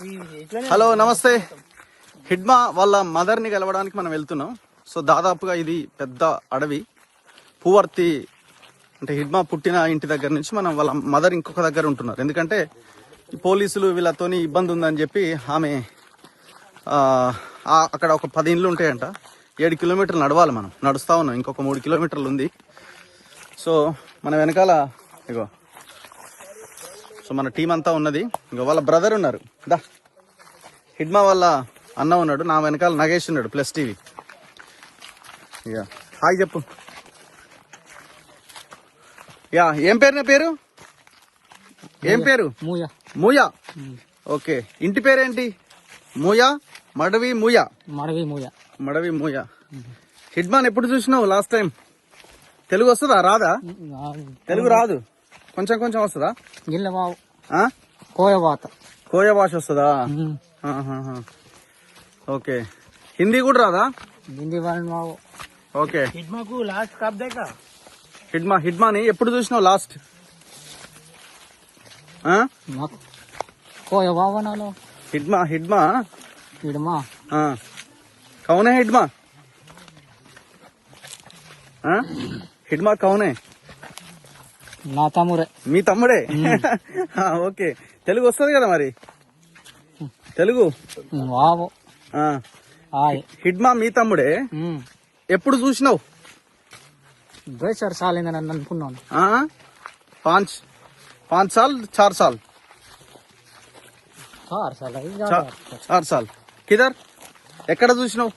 Hello నమస్తే. హిడ్మా వాళ్ళ mother ని కలవడానికి మనం వెళ్తున్నాం. సో దాదాపుగా ఇది పెద్ద అడవి. పూవర్తి అంటే హిడ్మా పుట్టిన ఇంటి దగ్గర నుంచి మనం వాళ్ళ మదర్ ఇంకొక దగ్గర ఉంటున్నారు. ఎందుకంటే పోలీసులు వీళ్ళతోని ఇబ్బంది ఉందని చెప్పి ఆమె అక్కడ ఒక 10 ఇండ్లు ఉంటాయంట. 7 కిలోమీటర్లు నడవాలి. మనం నడుస్తా ఉన్నాం. ఇంకొక 3 కిలోమీటర్లు ఉంది. సో మన వెనకాల ఇగో సో మన టీం అంతా ఉన్నది. ఇంకో వాళ్ళ బ్రదర్ ఉన్నారు. దా హిడ్మా వాళ్ళ అన్న ఉన్నాడు. నా వెనకాల నగేష్ ఉన్నాడు. Plus TV. ఇక హాయ్ చెప్పు. యా ఏం పేరు? నా పేరు ఏం పేరు? మూయా. ఓకే. ఇంటి పేరేంటి? మూయా మడవి మూయా. మడవి మూయా. హిడ్మాన్ ఎప్పుడు చూసినావు లాస్ట్ టైం? తెలుగు వస్తుందా? రాదా? తెలుగు రాదు. కొంచెం కొంచెం వస్తుందా? కోయ భాష వస్తుందా? ఓకే. హిందీ కూడా రాదా? ఓకే. హిడ్మాని ఎప్పుడు చూసినావు లాస్ట్? హిడ్మా కౌనే? హిడ్మా కౌనే? నా తమ్ముడే. మీ తమ్ముడే? ఓకే. తెలుగు వస్తుంది కదా మరి? తెలుగు హిడ్మా మీ తమ్ముడే. ఎప్పుడు చూసినావు? 2 साल అనుకున్నాను. 5 साल 4 साल 4 साल కిదర్? ఎక్కడ చూసినావు?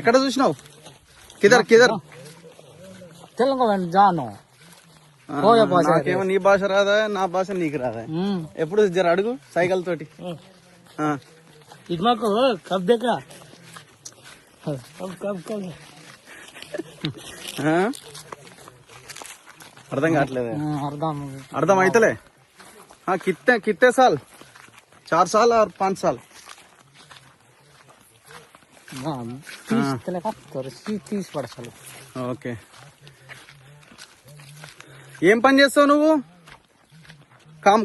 ఎక్కడ చూసినావు? కిదర్ తెలుగు జాను. నాకేమో నీ భాష రాదా, నా భాష నీకు రాదా? ఎప్పుడు జర అడుగు సైకిల్ తోటి. అర్థం కావట్లేదు. అర్థం అయితలే. కిత్తే సాల్? 4 साल और 5 साल? 30 ఓకే. ఏం పని చేస్తావు నువ్వు? కామ్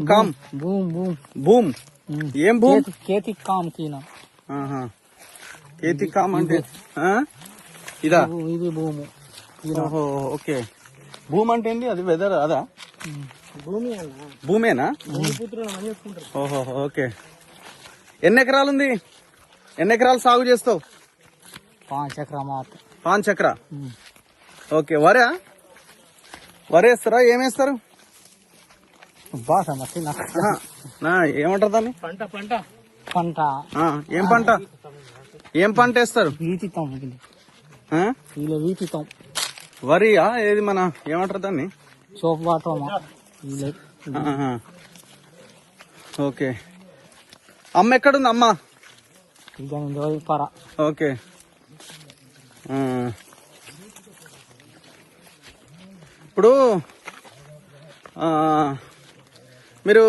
భూమ్. ఏం భూమ్? కేతి కామ్ కీనా. కేతి కామ్ అంటే ఇదా? ఇది భూము. ఓహో. ఓకే. భూమి అంటే ఏంటి? అది వెదర్ అదా? భూమేనా? ఓహో. ఓకే. ఎన్ని ఎకరాలు ఉంది? ఎన్ని ఎకరాలు సాగు చేస్తావు? 5 ఎకరా. 5 ఎకరా. ఓకే. వరేస్తారా? ఏమేస్తారు? ఏమంటారు దాన్ని? పంట. ఏం పంట వేస్తారు? వరియా? ఏది మన ఏమంటారు దాన్ని? ఓకే. అమ్మ ఎక్కడుంది? అమ్మ ఓకే. ఇప్పుడు మీరు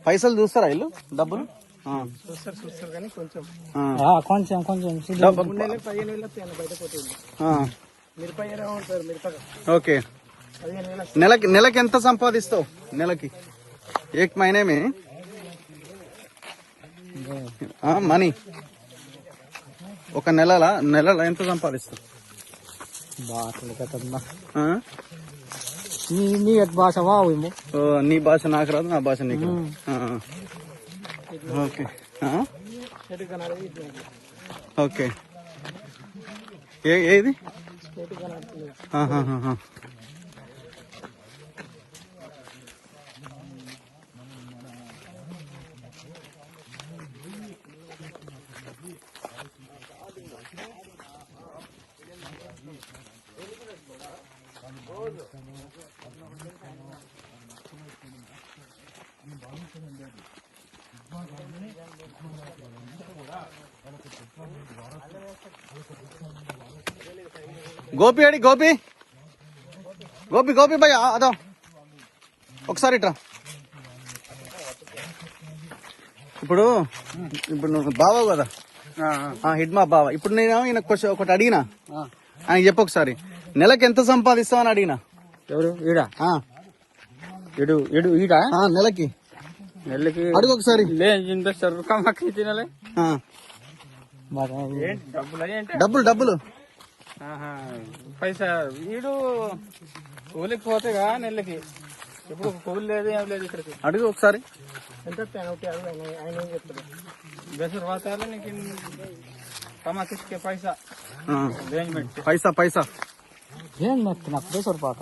పైసలు చూస్తారా? ఇల్లు డబ్బులు ఓకే. నెలకి ఎంత సంపాదిస్తావు? నెలకి ఏక్ మहीने में మనీ ఒక నెలల ఎంత సంపాదిస్తావు? నీ భాష నాకు రాదు, నా భాష నీకు రాదు. ఓకే. ఓకే. ఏది? గోపి అడి గోపి భయ్ అదో ఒకసారి ఇట్రా. ఇప్పుడు నువ్వు బావ కదా? హిడ్మా బావ. ఇప్పుడు నేను ఈయన ఒకటి అడిగినా, ఆయన చెప్పు ఒకసారి. నెలకి ఎంత సంపాదిస్తావు అని అడిగినా. ఎవరు? ఈడ ఇడు ఇడు ఈడ నెలకి నెలకి అడుగు ఒకసారి లే ఇన్వెస్టర్ కమ్మకి తినలే ఆ, ఏంటి డబ్బులు ఏంటి డబ్బులు డబ్బులు పైసా వీడు కూలికి పోతేగా నెలకి ఇప్పుడు కూలి లేదు ఏం లేదు ఇక్కడికి అడుగు ఒకసారి ఎంత ఆయన ఏం చెప్తాడు బెసరు పోతారు నీకు కమ్మకి పైసా ఆ, అరేంజ్మెంట్ పైసా పైసా ఏం నాకు నాకు బెసరు పాత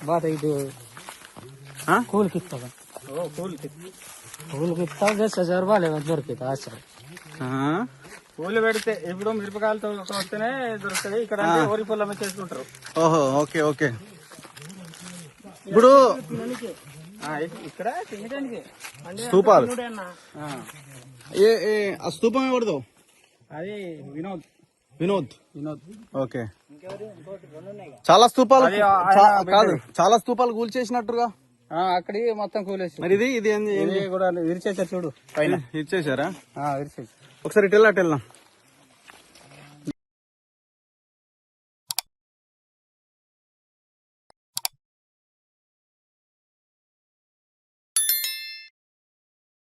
బాత ఇది ఆ? కూలికి ఇస్తా కూలికి ఇస్తా 10,000 రూపాయలు దొరికితే ఆశ ఆ, కూలి పెడితే ఇప్పుడు మిరపకాయలతో వస్తేనే దొరుకుతుంది ఇక్కడ అంటే వరి పొలం చేసుకుంటారు ఓహో ఓకే ఓకే ఇప్పుడు ఇక్కడ తినడానికి స్తూపాలు ఆ, ఆ స్తూపం ఎవరిదో అది వినోద్ వినోద్ వినోద్ ఓకే చాలా స్తూపాలు అది ఆయన కాదు చాలా స్తూపాలు కూల్చేసినట్టుగా అక్కడి మొత్తం కూలేసి మరి ఇది ఇది ఏంది ఇది కూడా విరిచేసారు చూడు పైన ఇచ్చేసారా విరిచేసి ఒకసారి ఇటు వెళ్ళా